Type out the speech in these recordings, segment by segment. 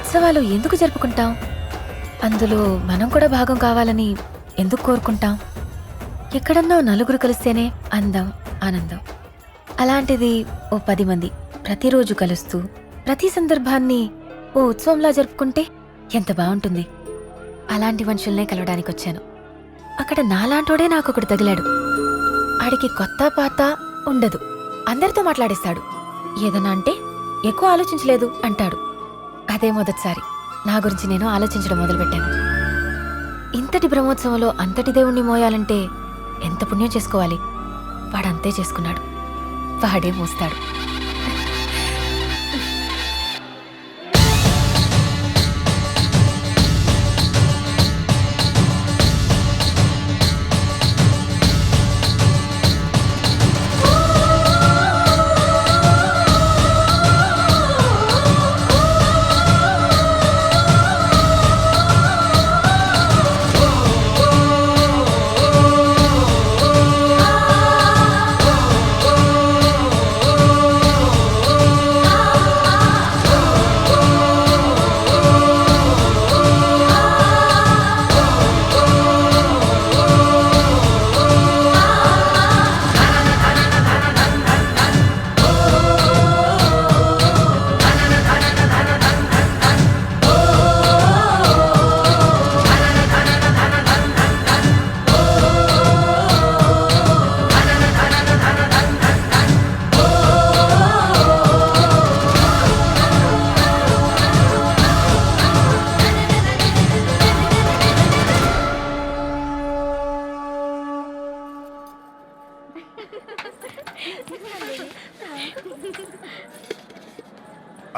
ఉత్సవాలు ఎందుకు జరుపుకుంటాం? అందులో మనం కూడా భాగం కావాలని ఎందుకు కోరుకుంటాం? ఎక్కడన్నా నలుగురు కలిస్తేనే అందం, ఆనందం. అలాంటిది ఓ 10 మంది ప్రతిరోజు కలుస్తూ ప్రతి సందర్భాన్ని ఓ ఉత్సవంలా జరుపుకుంటే ఎంత బాగుంటుంది. అలాంటి మనుషుల్నే కలవడానికి వచ్చాను. అక్కడ నాలాంటోడే నాకొకడు తగిలాడు. ఆడికి కొత్త పాత ఉండదు, అందరితో మాట్లాడేస్తాడు. ఏదన్నా అంటే ఎక్కువ ఆలోచించలేదు అంటాడు. అదే మొదటిసారి నా గురించి నేను ఆలోచించడం మొదలుపెట్టాను. ఇంతటి బ్రహ్మోత్సవంలో అంతటి దేవుణ్ణి మోయాలంటే ఎంత పుణ్యం చేసుకోవాలి. వాడంతే చేసుకున్నాడు. వాడే మోస్తాడు.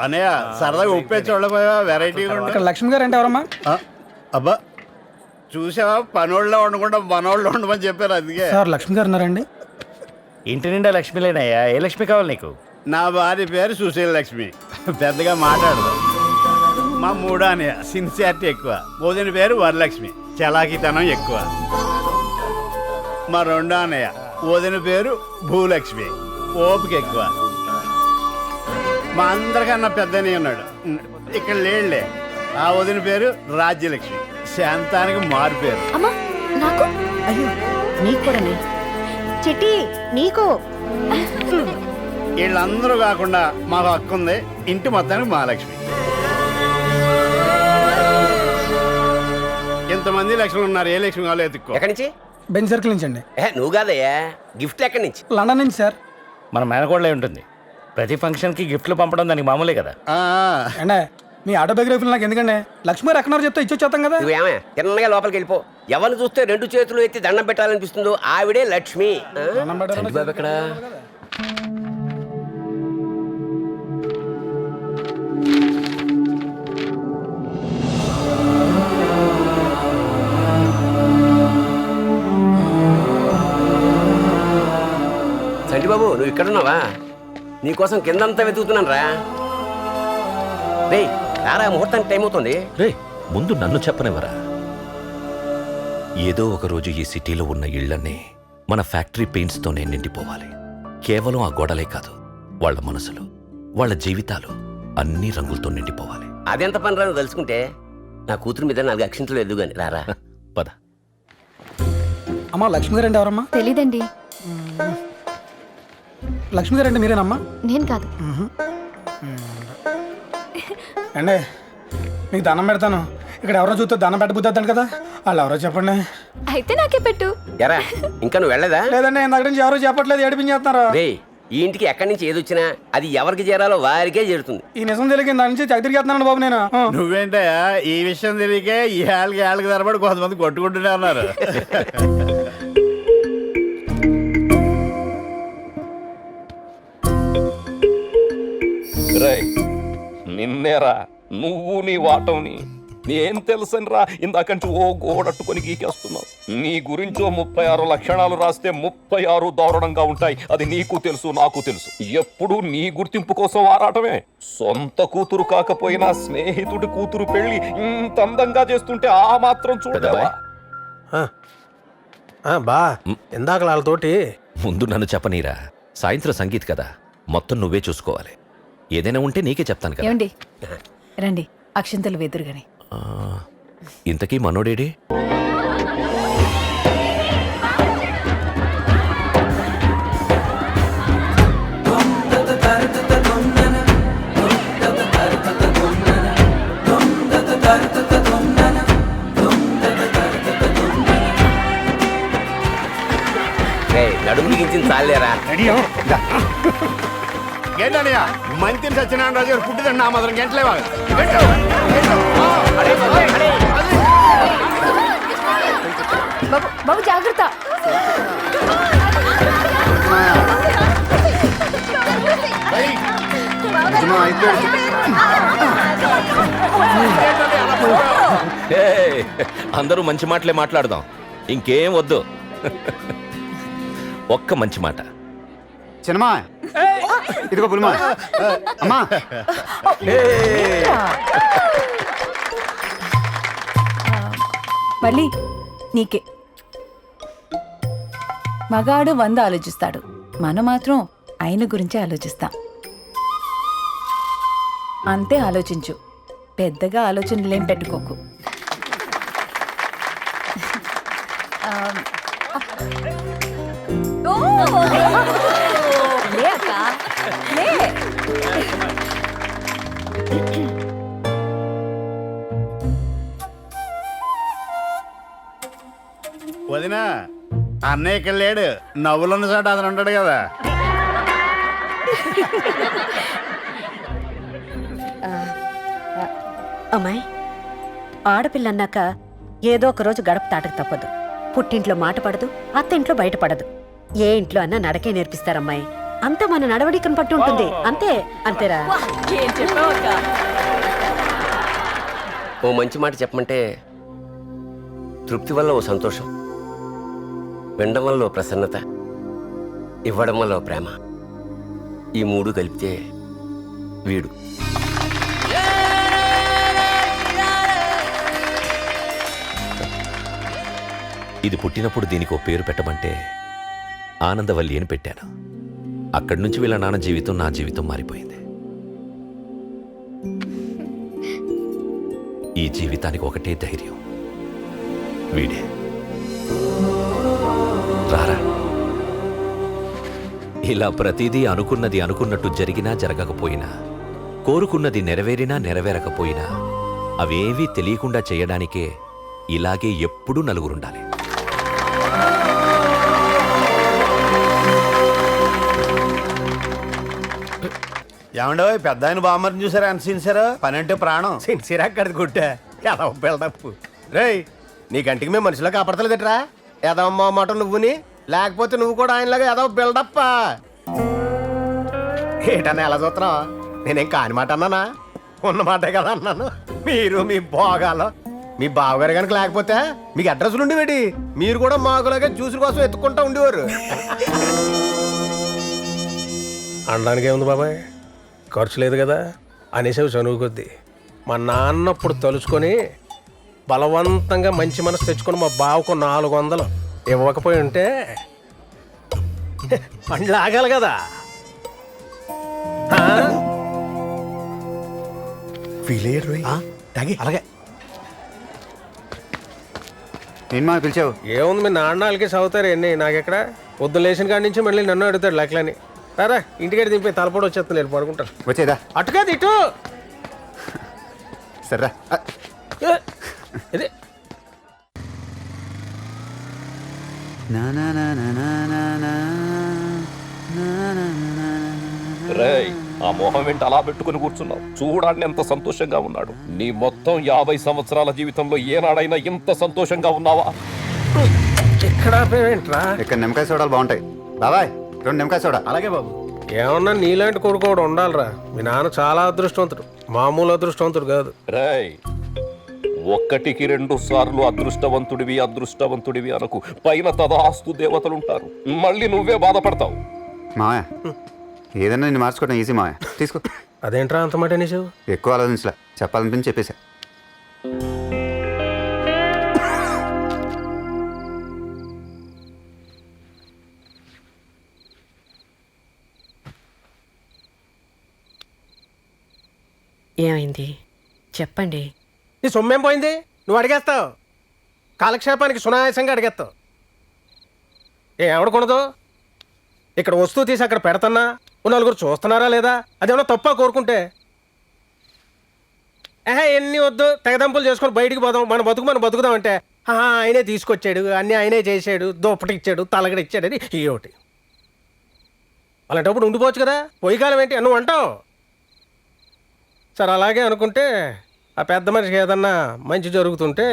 అనయ్య సరదాగా ఉప్పే చూడపోయా వెరైటీగా ఇక్కడ లక్ష్మి గారు అంటే ఎవరమ్మా? అబ్బా చూసావా, పనోళ్ళలో ఉండకుండా మనోళ్ళు ఉండమని చెప్పారు. అందుకే సార్ లక్ష్మి గారు ఉన్నారండి? ఇంటి నిండా లక్ష్మిలేనయ్యా. ఏ లక్ష్మి కావాలి నీకు? నా భార్య పేరు సుశీల లక్ష్మి. పెద్దగా మాట్లాడదు. మా మూడో అనయ్య సిన్సియారిటీ ఎక్కువ. వదిన పేరు వరలక్ష్మి, చలాకీతనం ఎక్కువ. మా రెండో అనయ్య వదిన పేరు భూలక్ష్మి, ఓపిక ఎక్కువ. మా అందరికన్నా పెద్దనే ఉన్నాడు, ఇక్కడ లేడులే. ఆ వదిన పేరు రాజ్యలక్ష్మి, శాంతానికి మారు పేరు. అమ్మా నాకు అయ్యో నీకు కూడా చిట్టి నీకు. వీళ్ళందరూ కాకుండా మాకు హక్కు ఉంది. ఇంటి మొత్తానికి మహాలక్ష్మి. ఇంతమంది లక్ష్మి ఉన్నారు. ఏ లక్ష్మి కావాలో ఎత్తుక్కో. ఎక్కడి నుంచి? బెంచ్ సర్కిల్ నుంచి అండి. నువ్వు కాదయ్యా, గిఫ్ట్ ఎక్కడి నుంచి? లండన్ నుంచి సార్. మన మేనకోడలే ఉంటుంది. ప్రతి ఫంక్షన్కి గిఫ్ట్లు పంపడం దానికి మామూలే కదా. అండే మీ ఆటోబయోగ్రఫీలు నాకు ఎందుకండి? లక్ష్మి గారు ఎక్కడన్నారు చెప్తే ఇచ్చొచ్చేస్తాం కదా. నువ్వేమే తిన్నగా లోపలికి వెళ్ళిపో. ఎవరిని చూస్తే 2 చేతులు ఎత్తి దండం పెట్టాలనిపిస్తుందో ఆవిడే లక్ష్మి. చంటిబాబు ఎక్కడ? చంటిబాబు నువ్వు ఇక్కడున్నావా? నీకోసం కిందంతా వెతుకుతున్నాను రా. రే రారా, ముహూర్తానికి టైం అవుతుంది. రే ముందు నన్ను చెప్పనివ్వరా. ఏదో ఒక రోజు ఈ సిటీలో ఉన్న ఇళ్లన్నీ మన ఫ్యాక్టరీ పెయింట్స్తోనే నిండిపోవాలి. కేవలం ఆ గోడలే కాదు, వాళ్ళ మనసులు, వాళ్ళ జీవితాలు అన్ని రంగులతో నిండిపోవాలి. అదెంత పని రా నువ్వు తెలుసుకుంటే. నా కూతురు మీద 4 అక్షింతలు ఎద్దు గాని రారా. పద. అమ్మా లక్ష్మి గారు అంటే ఎవరమ్మా? తెలీదండి. లక్ష్మి గారు అంటే మీరేనమ్మా? నేను కాదు. అండి మీకు దండం పెడతాను. ఇక్కడ ఎవరో చూస్తే దండం పెట్టబుద్దాను కదా, వాళ్ళు ఎవరో చెప్పండి. అయితే నాకే పెట్టు. ఎరా ఇంకా నువ్వు వెళ్ళదా? లేదండి ఇందాక నుంచి ఎవరో చెప్పట్లేదు, ఏడిపించేస్తున్నారు. రే ఈ ఇంటికి ఎక్కడి నుంచి ఏది వచ్చినా అది ఎవరికి చేరాలో వారికే చేరుతుంది. ఈ నిజం తెలియక దాని నుంచి తిరిగేస్తున్నాను బాబు నేను. నువ్వేంటయా ఈ విషయం తెలియకే ఈ ఏళ్ళకి తరబడి కొంతమంది కొట్టుకుంటూనే ఉన్నారు. నిన్నేరా నువ్వు నీ వాటంని ఏం తెలుసనిరా ఇందాకంటే ఓ గోడట్టుకొని గీకేస్తున్నావు. నీ గురించో 36 లక్షణాలు రాస్తే 36 దారుణంగా ఉంటాయి. అది నీకు తెలుసు, నాకు తెలుసు. ఎప్పుడు నీ గుర్తింపు కోసం ఆరాటమే. సొంత కూతురు కాకపోయినా స్నేహితుడి కూతురు పెళ్లి ఇంత అందంగా చేస్తుంటే ఆ మాత్రం చూడవా? బా ఇందాక వాళ్ళతోటి ముందు నన్ను చెప్పనీరా. సాయంత్రం సంగీత్ కదా, మొత్తం నువ్వే చూసుకోవాలి. ఏదైనా ఉంటే నీకే చెప్తాను కదా. ఏమండి రండి అక్షింతలు వెదురుగాని. ఆ, ఇంతకీ మనోడేడి? నడుము బిగించింది చాలేరా. ఏంటనయ్యా మంత్రి సత్యనారాయణ రాజు గారు పుట్టిదండి నా మాత్రం గంటలేవా? బాబు జాగ్రత్త. ఏయ్, అందరూ మంచి మాటలే మాట్లాడదాం, ఇంకేం వద్దు. ఒక్క మంచి మాట. సినిమా ఇదిగో పులిమా అమ్మా. మళ్ళీ నీకే. మగాడు 100 ఆలోచిస్తాడు, మనం మాత్రం ఆయన గురించే ఆలోచిస్తాం. అంతే ఆలోచించు, పెద్దగా ఆలోచనలేం పెట్టుకోకు. వదినా అన్నయ్య ఇక్కడ లేడు, నవ్వులున్న చోట అతను ఉంటాడు కదా. అమ్మాయి, ఆడపిల్ల అన్నాక ఏదో ఒక రోజు గడప దాటకు తప్పదు. పుట్టింట్లో మాట పడదు, అత్తింట్లో బయట పడదు. ఏ ఇంట్లో అన్నా నడకే నేర్పిస్తారమ్మాయి. అంతా మన నడవడికను పట్టు ఉంటుంది. అంతే అంతేరా. ఓ మంచి మాట చెప్పమంటే తృప్తి వల్ల ఓ సంతోషం, వినడం వల్ల ఓ ప్రసన్నత, ఇవ్వడం వల్ల ఓ ప్రేమ. ఈ 3 కలిపితే వీడు. ఇది పుట్టినప్పుడు దీనికి ఓ పేరు పెట్టమంటే ఆనందవల్లి అని పెట్టాను. అక్కడి నుంచి వీళ్ళ నాన్న జీవితం నా జీవితం మారిపోయింది. ఈ జీవితానికి ఒకటే ధైర్యం, వీడే. రారా. ఇలా ప్రతిదీ అనుకున్నది అనుకున్నట్టు జరిగినా జరగకపోయినా, కోరుకున్నది నెరవేరినా నెరవేరకపోయినా అవేవీ తెలియకుండా చేయడానికే ఇలాగే ఎప్పుడూ నలుగురుండాలి. ఏమండో పెద్ద ఆయన బామ్మని చూసారా? ఎంత సిన్సియర్, పని అంటే ప్రాణం. సిన్సియర్ అక్కడిది గుడ్డా ఎలా బిల్డప్. రేయ్ నీ కంటికి మేము మనిషిలో కాపాడతలేదట్రా? ఏదమ్మా మాట నువ్వుని, లేకపోతే నువ్వు కూడా ఆయనలాగా ఏదో బిల్డప్. ఏటన్నా ఎలా చూస్తున్నావు? నేనేం కాని మాట అన్నానా? ఉన్న మాటే కదా అన్నాను. మీరు మీ భోగాలు, మీ బావగారు కనుక లేకపోతే మీకు అడ్రస్లు ఉండేవేటి? మీరు కూడా మాకులాగా జ్యూసుల కోసం ఎత్తుకుంటా ఉండేవారు. అనడానికి ఏముంది బాబాయ్, ఖర్చు లేదు కదా అనేసి చనువు కొద్దీ. మా నాన్నప్పుడు తలుచుకొని బలవంతంగా మంచి మనసు తెచ్చుకొని మా బావకు 400 ఇవ్వకపోయి ఉంటే పండ్లు ఆగాలి కదా. ఫీల్ అయ్యారు అలాగే. నేను పిలిచావు ఏముంది, మీ నాన్నలకి చదువుతారు ఎన్ని, నాకెక్కడ పొద్దు లేచిన కాడి నుంచి మళ్ళీ నన్ను అడుగుతాడు లెక్కలని. సరే ఇంటికాడ దింపి తలపడి వచ్చేస్తాను, నేను పడుకుంటాను. వచ్చేదా? అటుకాదు ఇటు. సరే ఇదే నా నా నా నా నా నా నా నా నా ఆ మొహం వెంట అలా పెట్టుకుని కూర్చున్నావు? చూడాన్ని ఎంత సంతోషంగా ఉన్నాడు. నీ మొత్తం 50 సంవత్సరాల జీవితంలో ఏనాడైనా ఇంత సంతోషంగా ఉన్నావా? ఇక్కడ ఏంట్రా? ఇక్కడ నిమ్మకాయ సోడాలు బాగుంటాయి. బాబాయ్ 2 నిమ్మకాయ సోడా. అలాగే బాబు. ఏమన్నా నీలాంటి కొడుకు కూడా ఉండాలిరా. మీ నాన్న చాలా అదృష్టవంతుడు, మామూలు అదృష్టవంతుడు కాదు. రేయ్, 1కి 2 సార్లు అదృష్టవంతుడివి అనకు. పైన తదాస్తు దేవతలుంటారు. మళ్ళీ నువ్వే బాధపడతావు. మావయ్య ఏదైనా నేను మార్చుకోవడం ఈజీ మావయ్య, తీసుకో. అదేంట్రా అంత మాట అనేసావు? ఎక్కువ ఆలోచించలే, చెప్పాలనిపించి చెప్పేశా. ఏమైంది చెప్పండి. నీ సొమ్మేం పోయింది? నువ్వు అడిగేస్తావు, కాలక్షేపానికి సునాయాసంగా అడిగేస్తావు. ఎవడు కొనదు? ఇక్కడ వస్తువు తీసి అక్కడ పెడతన్నా నలుగురు చూస్తున్నారా లేదా? అదేమన్నా తప్ప కోరుకుంటే? ఎన్ని వద్దు, తెగదంపులు చేసుకొని బయటికి పోదాం, మన బతుకుదాం అంటే ఆయనే తీసుకొచ్చాడు, అన్నీ ఆయనే చేశాడు, దుప్పటి ఇచ్చాడు, తలగడ ఇచ్చాడు అని ఈ ఒకటి. అలాంటప్పుడు ఉండిపోవచ్చు కదా, పోయి కాలం ఏంటి నువ్వు అంటావు. సరే అలాగే అనుకుంటే ఆ పెద్ద మనిషికి ఏదన్నా మంచి జరుగుతుంటే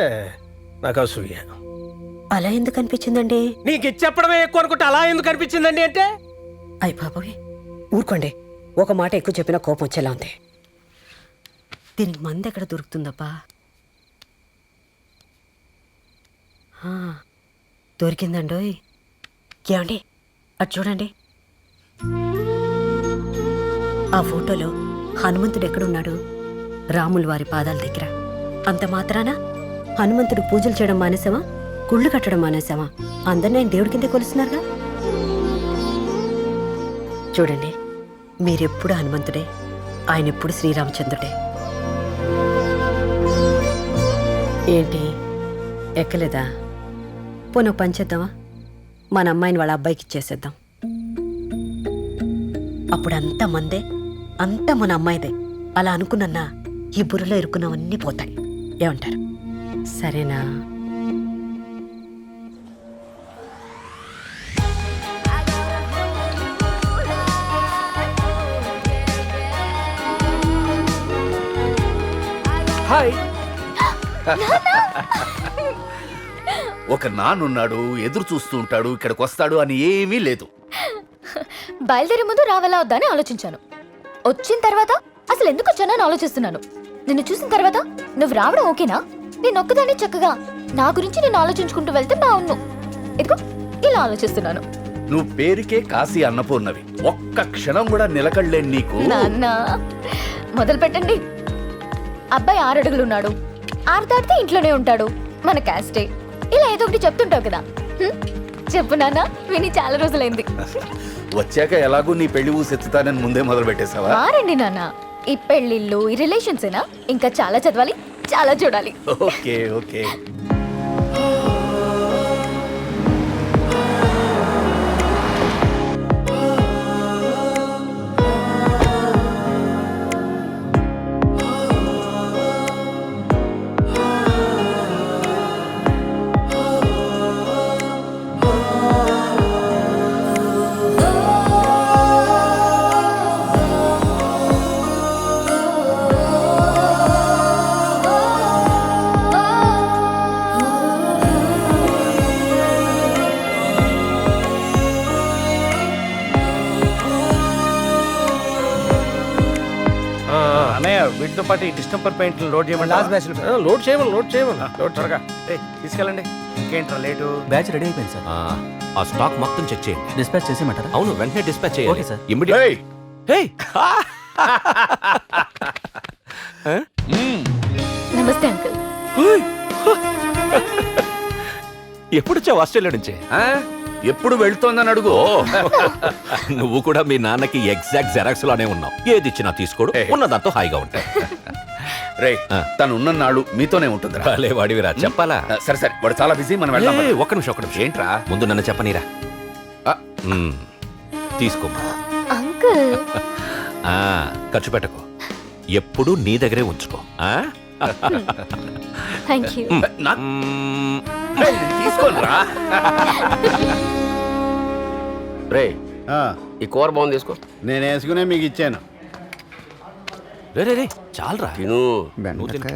నాకు అసూయ. అలా ఎందుకు అనిపించిందండి? నీకు ఇచ్చెప్పడమే ఎక్కువ అనుకుంటే అలా ఎందుకు అనిపించిందండి అంటే? అయ్య బాబోయ్, ఊరుకోండి. ఒక మాట ఎక్కువ చెప్పినా కోపం వచ్చేలా ఉంది. దీనికి మంది ఎక్కడ దొరుకుతుందబ్బా? దొరికిందండోయ్. ఏమండి అటు చూడండి, ఆ ఫోటోలో హనుమంతుడు ఎక్కడున్నాడు? రాములు వారి పాదాల దగ్గర. అంత మాత్రాన హనుమంతుడు పూజలు చేయడం మానేసామా? గుళ్ళు కట్టడం మానేసామా? అందరినీ ఆయన దేవుడి కిందే కొలుస్తున్నారుగా. చూడండి, మీరెప్పుడు హనుమంతుడే, ఆయన ఎప్పుడు శ్రీరామచంద్రుడే. ఏంటి ఎక్కలేదా? పోను పనిచేద్దామా? మన అమ్మాయిని వాళ్ళ అబ్బాయికి ఇచ్చేసేద్దాం. అప్పుడు అంతా మందే, అంతా మన అమ్మాయిదే. అలా అనుకున్నా ఈ బుర్రలో ఇరుక్కున్నవన్నీ పోతాయి. ఏమంటారు? సరేనా? హాయ్. ఒక నాన్నున్నాడు, ఎదురు చూస్తూ ఉంటాడు, ఇక్కడికి వస్తాడు అని ఏమీ లేదు. బయలుదేరే ముందు రావాలా వద్దా అని ఆలోచించాను. వచ్చిన తర్వాత అసలు ఎందుకు వచ్చానని ఆలోచిస్తున్నాను. నిన్ను చూసిన తర్వాత నువ్వు రావడం ఓకేనా? నేను ఒక్కదాన్ని చక్కగా నా గురించి నేను ఆలోచించుకుంటూ వెళ్తే బాగున్ను. ఇదిగో ఇలా ఆలోచిస్తున్నాను. నువ్వు పేరుకే కాశీ అన్నపూర్ణవి, ఒక్క క్షణం కూడా నిలకడలేని నీకు. నాన్న మొదలు పెట్టండి. అబ్బాయి 6 అడుగులు ఉన్నాడు, 6 దాటితే ఇంట్లోనే ఉంటాడు, మన క్యాస్టే. ఇలా ఏదో ఒకటి చెప్తుంటావు కదా. చెప్పు నాన్న, విని చాలా రోజులైంది. వచ్చాక ఎలాగూ నీ పెళ్లి ఊసెత్తుతానని ముందే మొదలు పెట్టేశావా? మారండి నాన్న, ఈ పెళ్లిళ్ళు ఈ రిలేషన్స్ ఏనా? ఇంకా చాలా చదవాలి, చాలా చూడాలి. Okay okay. వీటితో పాటు ఈ డిస్టెంపర్ పెయింట్ లోడ్ చేయమని. లోడ్ చేయమని లోడ్ త్వరగా తీసుకెళ్ళండి. ఇంకేంట్రా లేటు? బ్యాచ్ రెడీ అయిపోయింది సార్. ఆ స్టాక్ మొత్తం చెక్ చేయండి. డిస్పాచ్ చేసేయమంటారా? అవును, వెంటనే డిస్పాచ్ ఓకే చేయాలి సార్. ఇమ్మీడియట్. నమస్తే అంకుల్. ఎప్పుడు వచ్చావు ఆస్ట్రేలియా నుంచి? ఎప్పుడు వెళ్తోందని అడుగు. నువ్వు కూడా మీ నాన్నకి ఎగ్జాక్ట్ జెరాక్స్ లానే ఉన్నావు. ఏది ఇచ్చినా తీసుకోడు, ఉన్నదాంతో హాయిగా ఉంటాయి. రే, తను ఉన్న నాడు మీతోనే ఉంటుంది. రాలే వాడివిరా, చెప్పాలా? సరే సరే, వాడు చాలా బిజీ, మనం వెళ్దాం. ఒక్క నిమిషం. ఏంట్రా? ముందు నన్ను చెప్పనీరా. తీసుకో. అంకుల్ ఖర్చు పెట్టకు, ఎప్పుడు నీ దగ్గరే ఉంచుకో. Thank you. తీసుకోరా. రే, ఈ కూర బాగుంది, తీసుకో. నేను వేసుకునే మీకు ఇచ్చాను. రే రే రే చాలరా తిను బెండకాయ